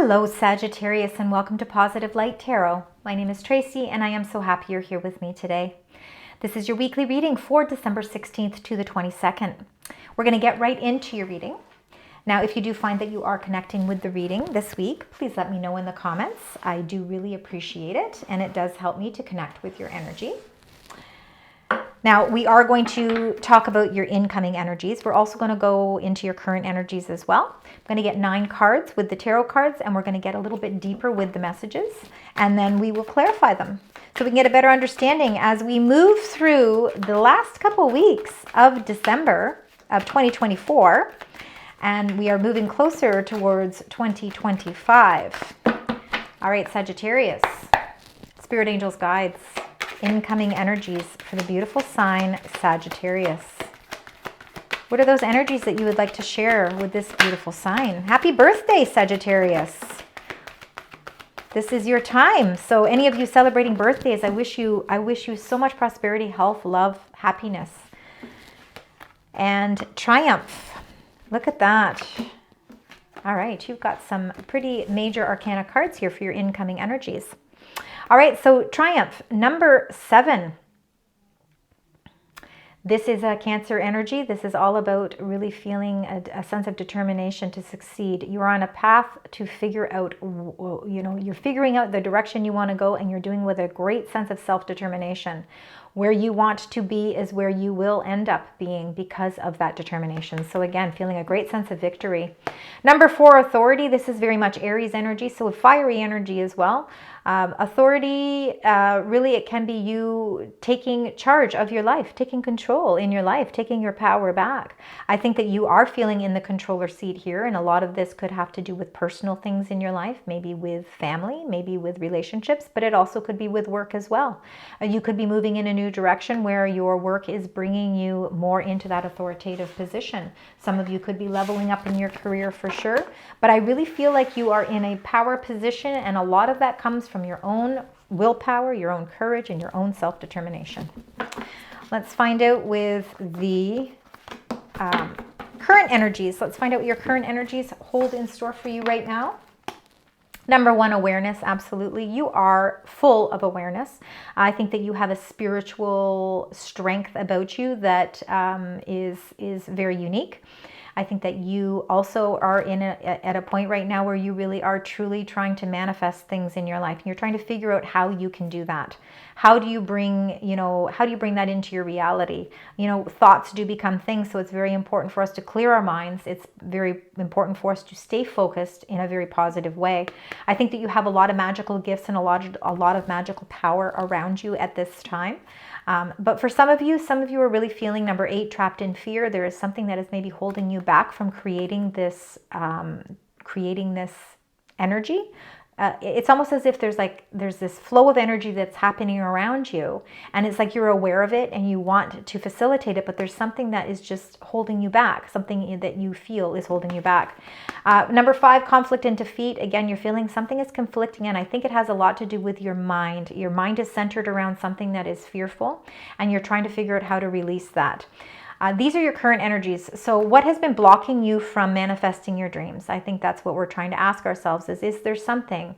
Hello Sagittarius, and welcome to Positive Light Tarot. My name is Tracy and I am so happy you're here with me today. This is your weekly reading for December 16th to the 22nd. We're going to get right into your reading. Now, if you do find that you are connecting with the reading this week, please let me know in the comments. I do really appreciate it, and it does help me to connect with your energy. Now, we are going to talk about your incoming energies. We're also going to go into your current energies as well. I'm going to get 9 cards with the tarot cards, and we're going to get a little bit deeper with the messages, and then we will clarify them so we can get a better understanding as we move through the last couple weeks of December of 2024, and we are moving closer towards 2025. All right, Sagittarius, Spirit Angels, Guides, incoming energies for the beautiful sign Sagittarius. What are those energies that you would like to share with this beautiful sign? Happy birthday, Sagittarius. This is your time. So any of you celebrating birthdays, I wish you so much prosperity, health, love, happiness, and triumph. Look at that. All right, you've got some pretty major arcana cards here for your incoming energies. All right, so Triumph, number 7. This is a Cancer energy. This is all about really feeling a sense of determination to succeed. You're on a path to figure out, you're figuring out the direction you want to go, and you're doing with a great sense of self-determination. Where you want to be is where you will end up being because of that determination. So again, feeling a great sense of victory. Number 4, Authority. This is very much Aries energy, so a fiery energy as well. Authority, really it can be you taking charge of your life, taking control in your life, taking your power back. I think that you are feeling in the controller seat here, and a lot of this could have to do with personal things in your life, maybe with family, maybe with relationships, but it also could be with work as well. You could be moving in a new direction where your work is bringing you more into that authoritative position. Some of you could be leveling up in your career for sure, but I really feel like you are in a power position, and a lot of that comes from your own willpower, your own courage, and your own self-determination. Let's find out with the current energies. Let's find out what your current energies hold in store for you right now. Number 1, awareness. Absolutely. You are full of awareness. I think that you have a spiritual strength about you that is very unique. I think that you also are at a point right now where you really are truly trying to manifest things in your life. And you're trying to figure out how you can do that. How do you bring that into your reality? Thoughts do become things, so it's very important for us to clear our minds. It's very important for us to stay focused in a very positive way. I think that you have a lot of magical gifts and a lot of magical power around you at this time. But for some of you are really feeling number 8, trapped in fear. There is something that is maybe holding you back from creating this energy. It's almost as if there's this flow of energy that's happening around you, and it's like you're aware of it and you want to facilitate it, but there's something that is just holding you back, something that you feel is holding you back. Number 5, conflict and defeat. Again, you're feeling something is conflicting, and I think it has a lot to do with your mind. Your mind is centered around something that is fearful, and you're trying to figure out how to release that. These are your current energies. So what has been blocking you from manifesting your dreams? I think that's what we're trying to ask ourselves is there something?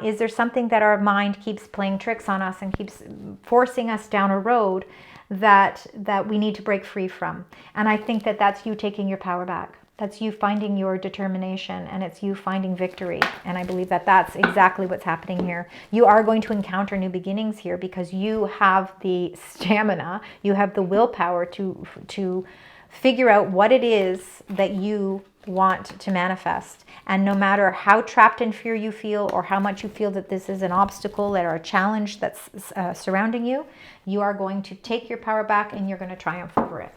Is there something that our mind keeps playing tricks on us and keeps forcing us down a road that we need to break free from? And I think that that's you taking your power back. That's you finding your determination, and it's you finding victory. And I believe that that's exactly what's happening here. You are going to encounter new beginnings here because you have the stamina, you have the willpower to figure out what it is that you want to manifest. And no matter how trapped in fear you feel, or how much you feel that this is an obstacle or a challenge that's surrounding you, you are going to take your power back and you're going to triumph over it.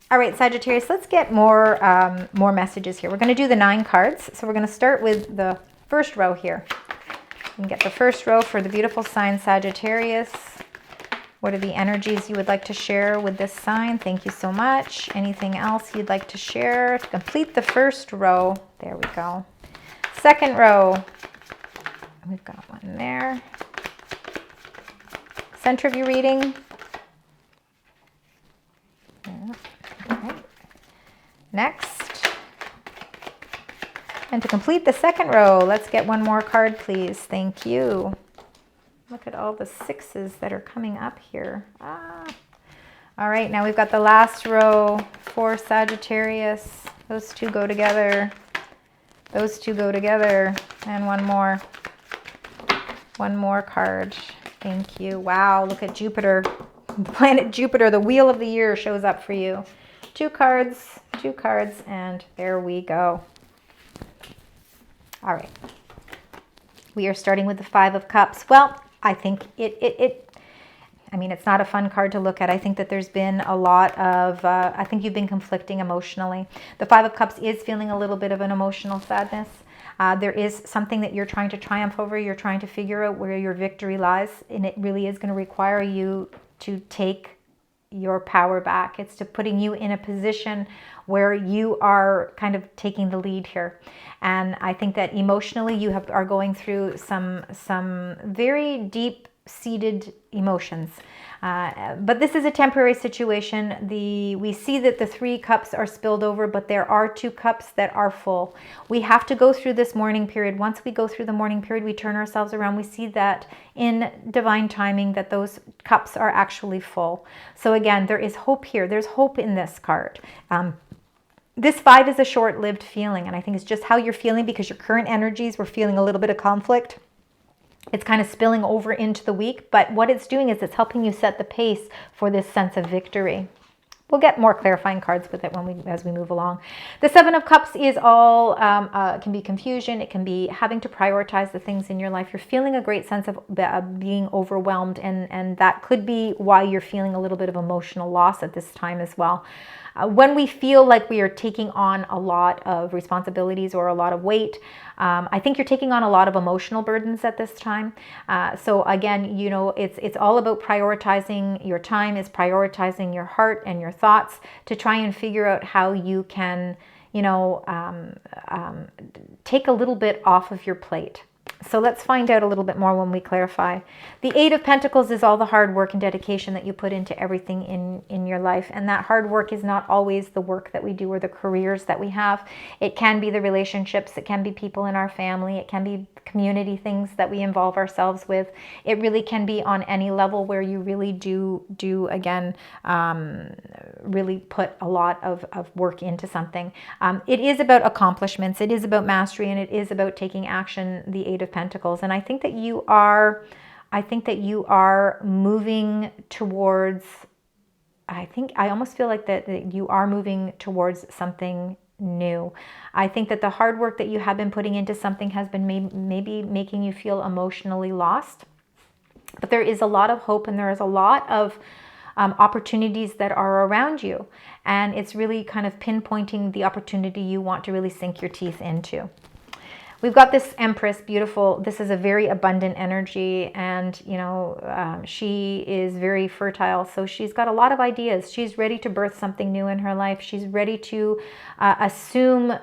All right, Sagittarius, let's get more messages here. We're going to do the 9 cards. So we're going to start with the first row here. You can get the first row for the beautiful sign Sagittarius. What are the energies you would like to share with this sign? Thank you so much. Anything else you'd like to share to complete the first row? There we go. Second row. We've got one there. Center of your reading. Next. And to complete the second row, let's get one more card, please. Thank you. Look at all the sixes that are coming up here. All right, now we've got the last row for Sagittarius. Those two go together. Those two go together. And one more. One more card. Thank you. Wow, look at Jupiter. Planet Jupiter, the wheel of the year, shows up for you. Two cards, and there we go. All right. We are starting with the Five of Cups. Well, I think I mean, it's not a fun card to look at. I think that there's been a lot of, I think you've been conflicting emotionally. The Five of Cups is feeling a little bit of an emotional sadness. There is something that you're trying to triumph over. You're trying to figure out where your victory lies, and it really is going to require you to take your power back. It's to putting you in a position where you are kind of taking the lead here. And I think that emotionally you are going through some very deep-seated emotions. But this is a temporary situation. We see that the 3 cups are spilled over, but there are 2 cups that are full. We have to go through this mourning period. Once we go through the mourning period, we turn ourselves around. We see that in divine timing that those cups are actually full. So again, there is hope here. There's hope in this card. This 5 is a short-lived feeling, and I think it's just how you're feeling because your current energies were feeling a little bit of conflict. It's kind of spilling over into the week, but what it's doing is it's helping you set the pace for this sense of victory. We'll get more clarifying cards with it as we move along. The Seven of Cups is all, can be confusion. It can be having to prioritize the things in your life. You're feeling a great sense of being overwhelmed, and that could be why you're feeling a little bit of emotional loss at this time as well. When we feel like we are taking on a lot of responsibilities or a lot of weight, I think you're taking on a lot of emotional burdens at this time. So again, you know, it's all about prioritizing your time, it's prioritizing your heart and your thoughts to try and figure out how you can, you know, take a little bit off of your plate. So let's find out a little bit more when we clarify. The Eight of Pentacles is all the hard work and dedication that you put into everything in your life. And that hard work is not always the work that we do or the careers that we have. It can be the relationships. It can be people in our family. It can be community things that we involve ourselves with. It really can be on any level where you really do again, really put a lot of work into something. It is about accomplishments. It is about mastery, and it is about taking action, the Eight of Pentacles. And I think that you are moving towards, I almost feel like that you are moving towards something new. I think that the hard work that you have been putting into something has been maybe making you feel emotionally lost. But there is a lot of hope, and there is a lot of opportunities that are around you. And it's really kind of pinpointing the opportunity you want to really sink your teeth into. We've got this Empress, beautiful. This is a very abundant energy, and you know, she is very fertile. So she's got a lot of ideas. She's ready to birth something new in her life. She's ready to assume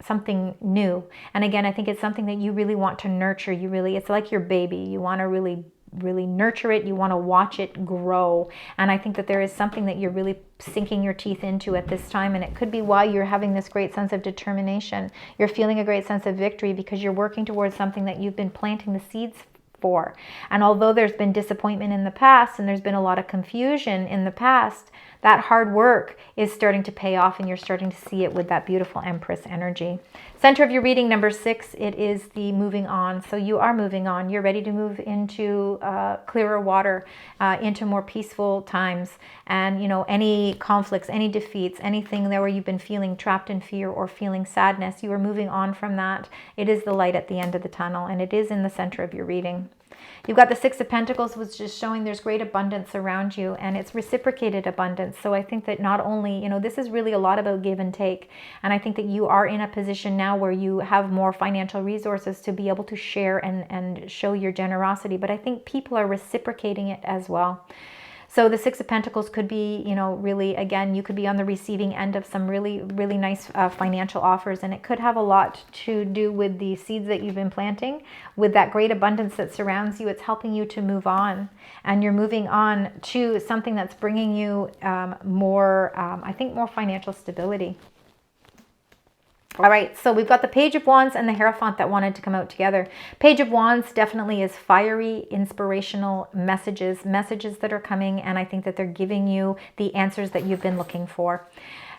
something new. And again, I think it's something that you really want to nurture. It's like your baby. You want to really nurture it. You want to watch it grow. And I think that there is something that you're really sinking your teeth into at this time, and it could be why you're having this great sense of determination. You're feeling a great sense of victory because you're working towards something that you've been planting the seeds for. And although there's been disappointment in the past and there's been a lot of confusion in the past, that hard work is starting to pay off, and you're starting to see it with that beautiful Empress energy. Center of your reading, number 6, it is the moving on. So you are moving on. You're ready to move into clearer water, into more peaceful times. And, you know, any conflicts, any defeats, anything there where you've been feeling trapped in fear or feeling sadness, you are moving on from that. It is the light at the end of the tunnel, and it is in the center of your reading. You've got the Six of Pentacles, which is showing there's great abundance around you, and it's reciprocated abundance. So I think that not only, you know, this is really a lot about give and take. And I think that you are in a position now where you have more financial resources to be able to share and show your generosity. But I think people are reciprocating it as well. So the Six of Pentacles could be, you know, really, again, you could be on the receiving end of some really, really nice financial offers. And it could have a lot to do with the seeds that you've been planting. With that great abundance that surrounds you, it's helping you to move on. And you're moving on to something that's bringing you more, I think, more financial stability. All right, so we've got the Page of Wands and the Hierophant that wanted to come out together. Page of Wands definitely is fiery, inspirational messages that are coming, and I think that they're giving you the answers that you've been looking for.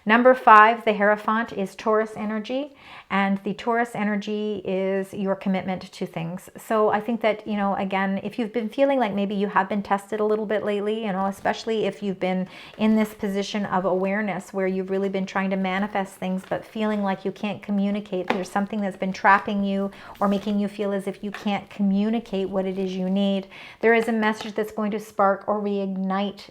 Number 5, the Hierophant, is Taurus energy, and the Taurus energy is your commitment to things. So I think that, you know, again, if you've been feeling like maybe you have been tested a little bit lately, you know, especially if you've been in this position of awareness where you've really been trying to manifest things but feeling like you can't communicate, there's something that's been trapping you or making you feel as if you can't communicate what it is you need, there is a message that's going to spark or reignite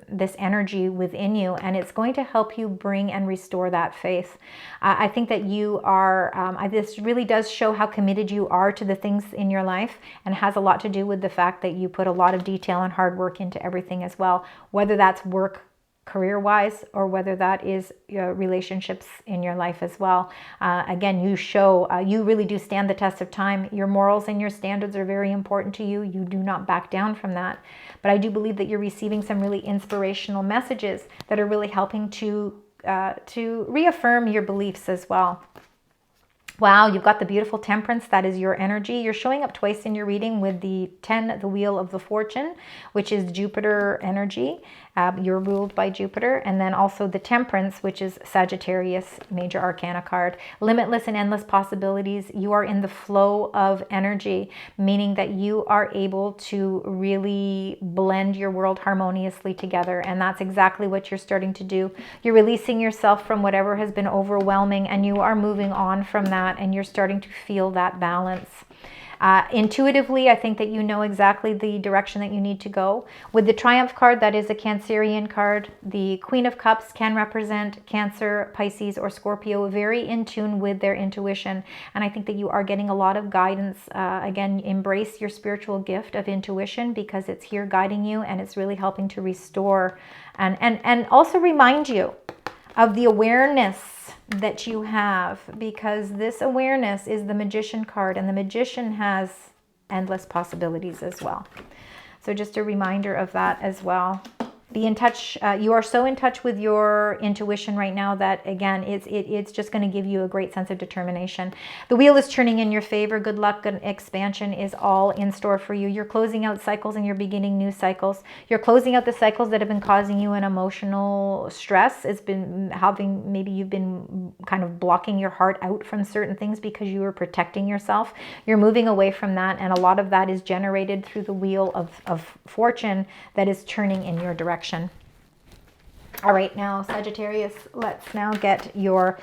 this energy within you, and it's going to help you bring and restore that faith. I think that you are, this really does show how committed you are to the things in your life, and has a lot to do with the fact that you put a lot of detail and hard work into everything as well, whether that's work career-wise or whether that is your relationships in your life as well. Again, you show, you really do stand the test of time. Your morals and your standards are very important to you. You do not back down from that. But I do believe that you're receiving some really inspirational messages that are really helping to reaffirm your beliefs as well. Wow, you've got the beautiful Temperance. That is your energy. You're showing up twice in your reading with the 10, the Wheel of the Fortune, which is Jupiter energy. You're ruled by Jupiter. And then also the Temperance, which is Sagittarius, major arcana card. Limitless and endless possibilities. You are in the flow of energy, meaning that you are able to really blend your world harmoniously together. And that's exactly what you're starting to do. You're releasing yourself from whatever has been overwhelming, and you are moving on from that. And you're starting to feel that balance. Intuitively, I think that you know exactly the direction that you need to go. With the Triumph card, that is a Cancerian card. The Queen of Cups can represent Cancer, Pisces, or Scorpio, very in tune with their intuition. And I think that you are getting a lot of guidance. Again, embrace your spiritual gift of intuition, because it's here guiding you, and it's really helping to restore and also remind you of the awareness that you have, because this awareness is the Magician card, and the Magician has endless possibilities as well. So just a reminder of that as well. Be in touch. You are so in touch with your intuition right now that, again, it's just going to give you a great sense of determination. The wheel is turning in your favor. Good luck and expansion is all in store for you. You're closing out cycles and you're beginning new cycles. You're closing out the cycles that have been causing you an emotional stress. It's been having, maybe you've been kind of blocking your heart out from certain things because you were protecting yourself. You're moving away from that, and a lot of that is generated through the Wheel of Fortune that is turning in your direction. All right, now Sagittarius, let's now get your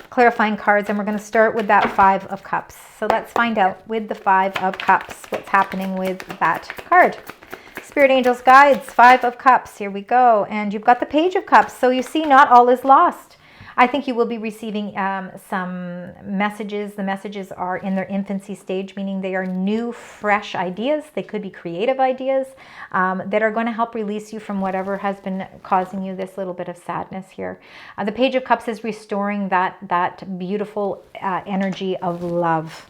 clarifying cards, and we're going to start with that 5 of Cups. So let's find out with the 5 of Cups what's happening with that card. Spirit Angels, Guides, 5 of Cups. Here we go. And you've got the Page of Cups. So you see, not all is lost. I think you will be receiving some messages. The messages are in their infancy stage, meaning they are new, fresh ideas. They could be creative ideas that are going to help release you from whatever has been causing you this little bit of sadness here. The Page of Cups is restoring that beautiful energy of love.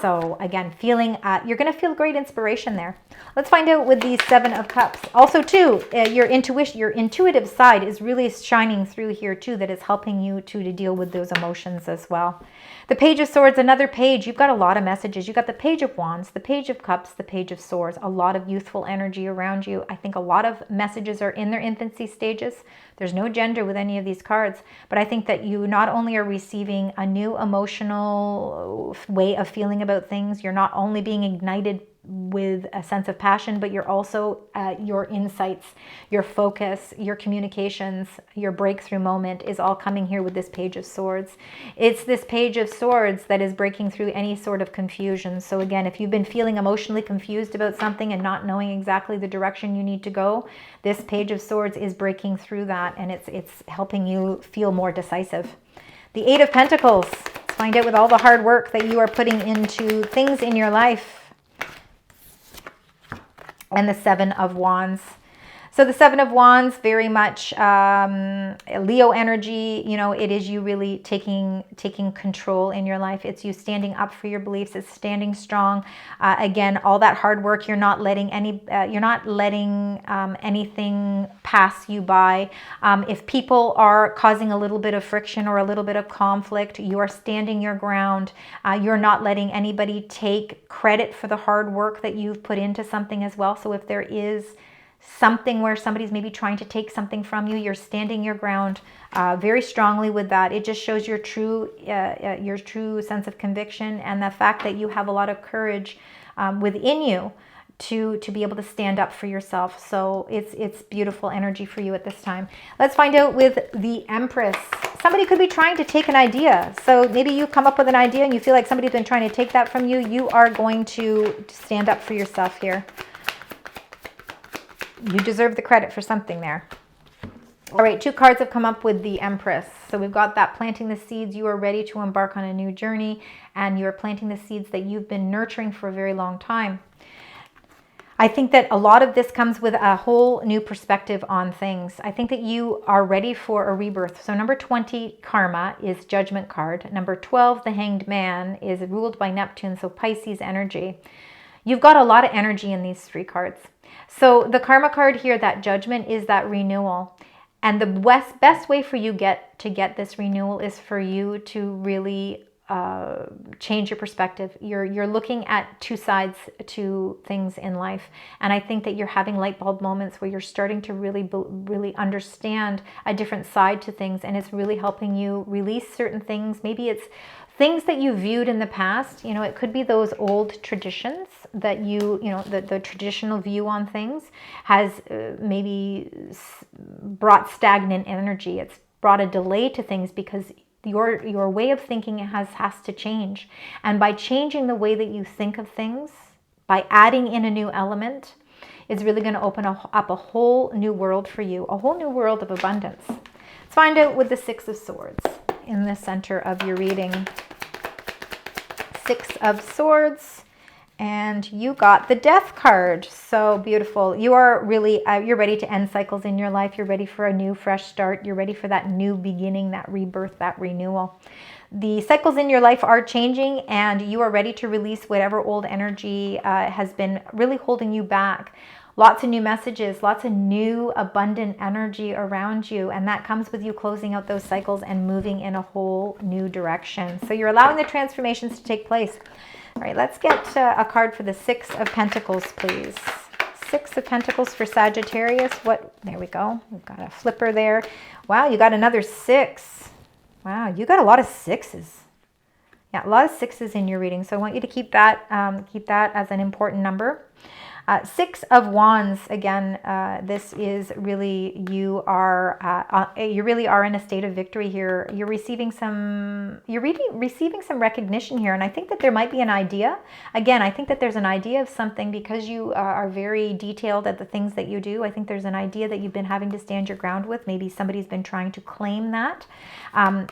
So again, feeling, you're going to feel great inspiration there. Let's find out with the 7 of Cups. Also too, your intuition, your intuitive side is really shining through here too, that is helping you to deal with those emotions as well. The Page of Swords, another page. You've got a lot of messages. You've got the Page of Wands, the Page of Cups, the Page of Swords, a lot of youthful energy around you. I think a lot of messages are in their infancy stages. There's no gender with any of these cards, but I think that you not only are receiving a new emotional way of feeling about things, you're not only being ignited with a sense of passion, but you're also your insights, your focus, your communications, your breakthrough moment is all coming here with this Page of Swords. It's this Page of Swords that is breaking through any sort of confusion. So again, if you've been feeling emotionally confused about something and not knowing exactly the direction you need to go, this Page of Swords is breaking through that, and it's helping you feel more decisive. The 8 of Pentacles. Let's find out with all the hard work that you are putting into things in your life. And the 7 of Wands. So the Seven of Wands, very much Leo energy. You know, it is you really taking control in your life. It's you standing up for your beliefs. It's standing strong. Again, all that hard work. You're not letting anything pass you by. If people are causing a little bit of friction or a little bit of conflict, you are standing your ground. You're not letting anybody take credit for the hard work that you've put into something as well. So if there is something where somebody's maybe trying to take something from you, you're standing your ground very strongly with that. It just shows your true sense of conviction and the fact that you have a lot of courage within you to be able to stand up for yourself. So it's beautiful energy for you at this time. Let's find out with the Empress. Somebody could be trying to take an idea. So maybe you come up with an idea and you feel like somebody's been trying to take that from you. You are going to stand up for yourself here. You deserve the credit for something there. All right, 2 cards have come up with the Empress. So we've got that planting the seeds. You are ready to embark on a new journey, and you're planting the seeds that you've been nurturing for a very long time. I think that a lot of this comes with a whole new perspective on things. I think that you are ready for a rebirth. So number 20, Karma, is Judgment card. Number 12, the Hanged Man, is ruled by Neptune, so Pisces energy. You've got a lot of energy in these 3 cards. So the Karma card here, that Judgment, is that renewal. And the best way for you to get this renewal is for you to really change your perspective. You're looking at 2 sides to things in life. And I think that you're having light bulb moments where you're starting to really understand a different side to things. And it's really helping you release certain things. Maybe it's things that you viewed in the past. You know, it could be those old traditions that the traditional view on things has maybe brought stagnant energy. It's brought a delay to things because your way of thinking has to change. And by changing the way that you think of things, by adding in a new element, it's really going to open up a whole new world for you, a whole new world of abundance. Let's find out with the 6 of Swords in the center of your reading. 6 of Swords, and you got the Death card. So beautiful. You are really, you're ready to end cycles in your life. You're ready for a new, fresh start. You're ready for that new beginning, that rebirth, that renewal. The cycles in your life are changing, and you are ready to release whatever old energy has been really holding you back. Lots of new messages, lots of new abundant energy around you, and that comes with you closing out those cycles and moving in a whole new direction. So you're allowing the transformations to take place. All right, let's get a card for the 6 of Pentacles, please. 6 of Pentacles for Sagittarius. There we go. We've got a flipper there. Wow, you got another 6. Wow, you got a lot of 6s. Yeah, a lot of 6s in your reading. So I want you to keep that as an important number. 6 of Wands, again, this is really, you really are in a state of victory here. You're receiving some recognition here, and I think that there might be an idea. Again, I think that there's an idea of something because you are very detailed at the things that you do. I think there's an idea that you've been having to stand your ground with. Maybe somebody's been trying to claim that.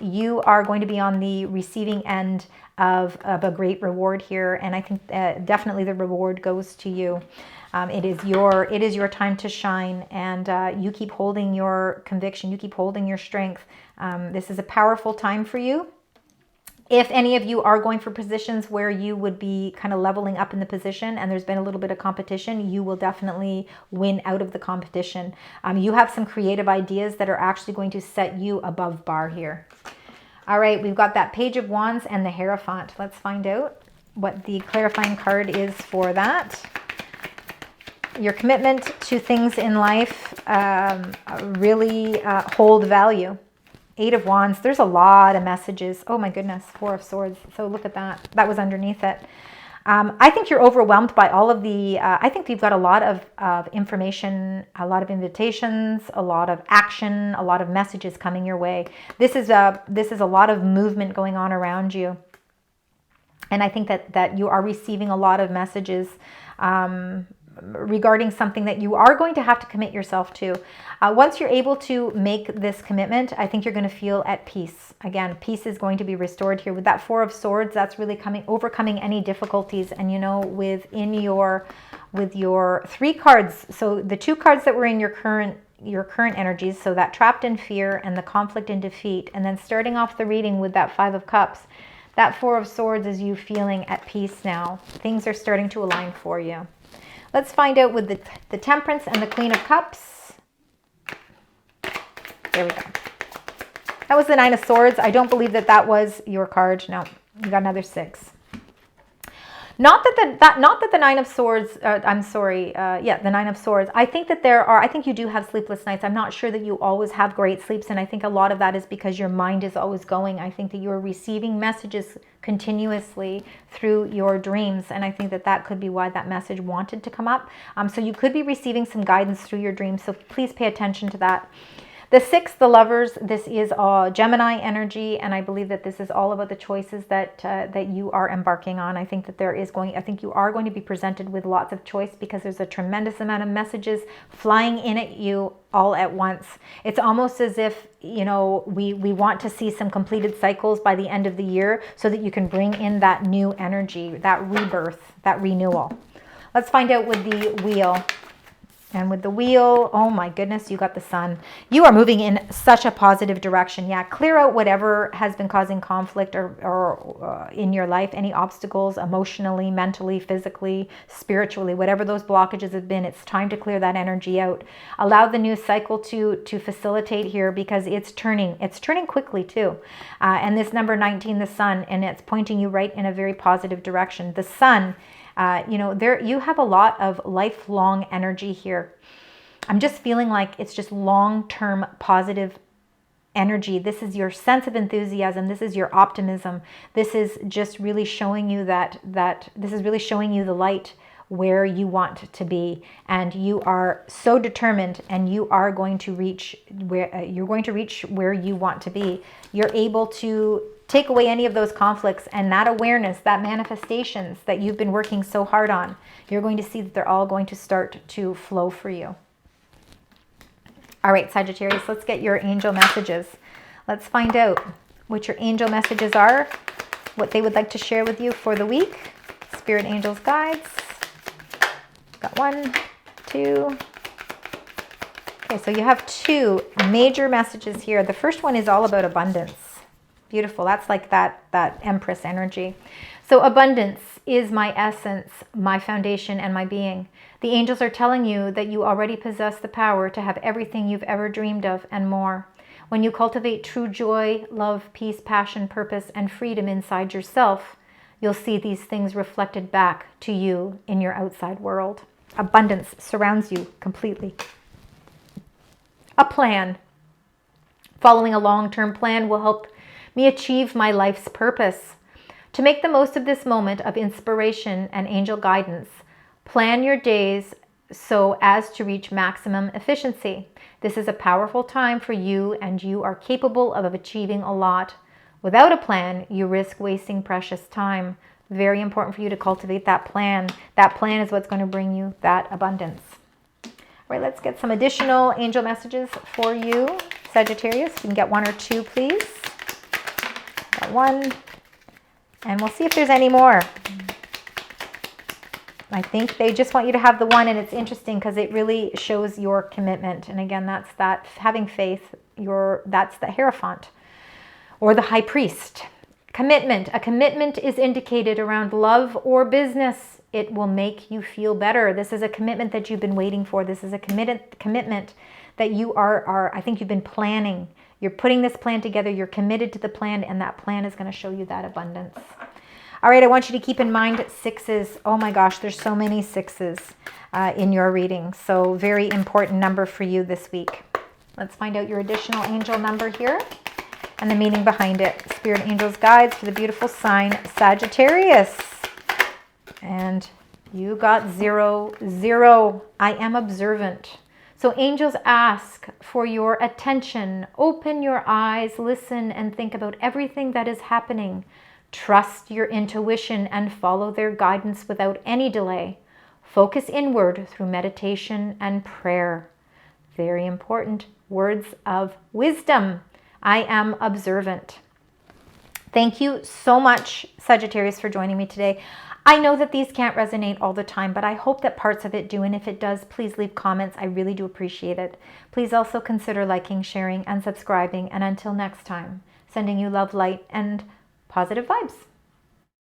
You are going to be on the receiving end of a great reward here, and I think definitely the reward goes to you. It is your time to shine, and you keep holding your conviction, you keep holding your strength. This is a powerful time for you. If any of you are going for positions where you would be kind of leveling up in the position and there's been a little bit of competition, you will definitely win out of the competition. You have some creative ideas that are actually going to set you above bar here. All right, we've got that Page of Wands and the Hierophant. Let's find out what the clarifying card is for that. Your commitment to things in life really hold value. 8 of Wands. There's a lot of messages. Oh my goodness. 4 of Swords. So look at that. That was underneath it. I think you're overwhelmed by all of the, I think you've got a lot of information, a lot of invitations, a lot of action, a lot of messages coming your way. This is a lot of movement going on around you. And I think that you are receiving a lot of messages regarding something that you are going to have to commit yourself to. Once you're able to make this commitment, I think you're going to feel at peace. Again, peace is going to be restored here. With that Four of Swords, that's really overcoming any difficulties. And you know, with your 3 cards, so the 2 cards that were in your current energies, so that trapped in fear and the conflict and defeat, and then starting off the reading with that 5 of Cups, that 4 of Swords is you feeling at peace now. Things are starting to align for you. Let's find out with the Temperance and the Queen of Cups. There we go. That was the 9 of Swords. I don't believe that was your card. No, you got another 6. Not that the 9 of Swords, I'm sorry, the 9 of Swords. I think that I think you do have sleepless nights. I'm not sure that you always have great sleeps, and I think a lot of that is because your mind is always going. I think that you're receiving messages continuously through your dreams, and I think that could be why that message wanted to come up. So you could be receiving some guidance through your dreams, so please pay attention to that. The 6, the Lovers, this is Gemini energy, and I believe that this is all about the choices that you are embarking on. I think that I think you are going to be presented with lots of choice because there's a tremendous amount of messages flying in at you all at once. It's almost as if, you know, we want to see some completed cycles by the end of the year so that you can bring in that new energy, that rebirth, that renewal. Let's find out with the Wheel. And with the Wheel, oh my goodness, you got the Sun. You are moving in such a positive direction. Yeah, clear out whatever has been causing conflict or in your life, any obstacles emotionally, mentally, physically, spiritually, whatever those blockages have been. It's time to clear that energy out. Allow the new cycle to facilitate here because it's turning quickly too. And this number 19, the Sun, and it's pointing you right in a very positive direction. The Sun, you know, you have a lot of lifelong energy here. I'm just feeling like it's just long-term positive energy. This is your sense of enthusiasm. This is your optimism. This is just really showing you this is really showing you the light where you want to be, and you are so determined, and you are going to reach where you want to be. You're able to take away any of those conflicts, and that awareness, that manifestations that you've been working so hard on, you're going to see that they're all going to start to flow for you. All right, Sagittarius, let's get your angel messages. Let's find out what your angel messages are, what they would like to share with you for the week. Spirit, angels, guides. Got 1, 2. Okay, so you have 2 major messages here. The first one is all about abundance. Beautiful. That's like that Empress energy. So abundance is my essence, my foundation, and my being. The angels are telling you that you already possess the power to have everything you've ever dreamed of and more. When you cultivate true joy, love, peace, passion, purpose, and freedom inside yourself, you'll see these things reflected back to you in your outside world. Abundance surrounds you completely. A plan. Following a long-term plan will help me achieve my life's purpose. To make the most of this moment of inspiration and angel guidance, plan your days so as to reach maximum efficiency. This is a powerful time for you, and you are capable of achieving a lot. Without a plan, you risk wasting precious time. Very important for you to cultivate that plan. That plan is what's going to bring you that abundance. All right, let's get some additional angel messages for you, Sagittarius. You can get 1 or 2, please. Got 1, and we'll see if there's any more. I think they just want you to have the 1, and it's interesting because it really shows your commitment. And again, that's that having faith. That's the Hierophant or the High Priest. Commitment. A commitment is indicated around love or business. It will make you feel better. This is a commitment that you've been waiting for. This is a commitment that you are I think you've been planning. You're putting this plan together. You're committed to the plan, and that plan is going to show you that abundance. All right, I want you to keep in mind 6s. Oh my gosh, there's so many 6s in your reading. So very important number for you this week. Let's find out your additional angel number here and the meaning behind it. Spirit, angels, guides for the beautiful sign Sagittarius. And you got 0, 0. I am observant. So angels ask for your attention. Open your eyes, listen, and think about everything that is happening. Trust your intuition and follow their guidance without any delay. Focus inward through meditation and prayer. Very important. Words of wisdom. I am observant. Thank you so much, Sagittarius, for joining me today. I know that these can't resonate all the time, but I hope that parts of it do. And if it does, please leave comments. I really do appreciate it. Please also consider liking, sharing, and subscribing. And until next time, sending you love, light, and positive vibes.